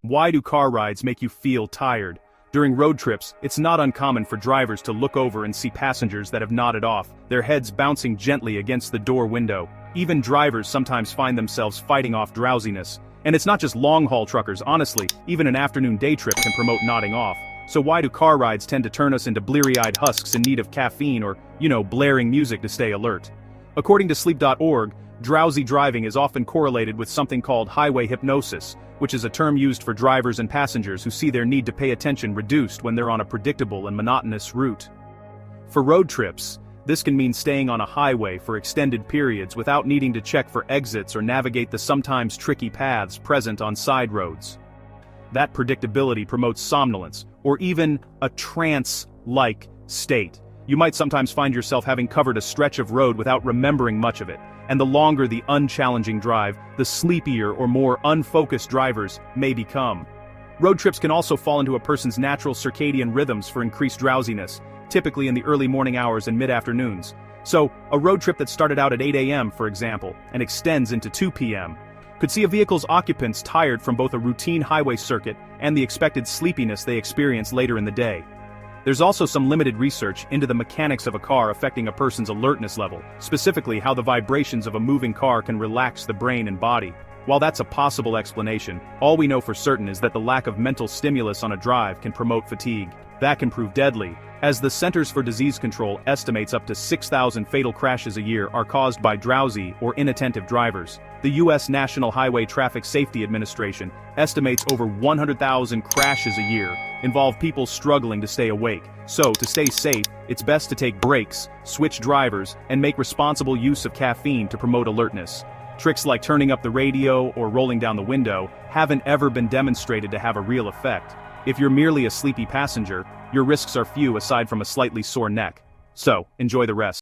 Why do car rides make you feel tired? During road trips, it's not uncommon for drivers to look over and see passengers that have nodded off, their heads bouncing gently against the door window. Even drivers sometimes find themselves fighting off drowsiness. And it's not just long-haul truckers, honestly, even an afternoon day trip can promote nodding off. So why do car rides tend to turn us into bleary-eyed husks in need of caffeine or, blaring music to stay alert? According to Sleep.org, drowsy driving is often correlated with something called highway hypnosis, which is a term used for drivers and passengers who see their need to pay attention reduced when they're on a predictable and monotonous route. For road trips, this can mean staying on a highway for extended periods without needing to check for exits or navigate the sometimes tricky paths present on side roads. That predictability promotes somnolence, or even a trance-like state. You might sometimes find yourself having covered a stretch of road without remembering much of it, and the longer the unchallenging drive, the sleepier or more unfocused drivers may become. Road trips can also fall into a person's natural circadian rhythms for increased drowsiness, typically in the early morning hours and mid-afternoons. So, a road trip that started out at 8 a.m., for example, and extends into 2 p.m., could see a vehicle's occupants tired from both a routine highway circuit and the expected sleepiness they experience later in the day. There's also some limited research into the mechanics of a car affecting a person's alertness level, specifically how the vibrations of a moving car can relax the brain and body. While that's a possible explanation, all we know for certain is that the lack of mental stimulus on a drive can promote fatigue. That can prove deadly, as the Centers for Disease Control estimates up to 6,000 fatal crashes a year are caused by drowsy or inattentive drivers. The U.S. National Highway Traffic Safety Administration estimates over 100,000 crashes a year involve people struggling to stay awake. So, to stay safe, it's best to take breaks, switch drivers, and make responsible use of caffeine to promote alertness. Tricks like turning up the radio or rolling down the window haven't ever been demonstrated to have a real effect. If you're merely a sleepy passenger, your risks are few aside from a slightly sore neck. So, enjoy the rest.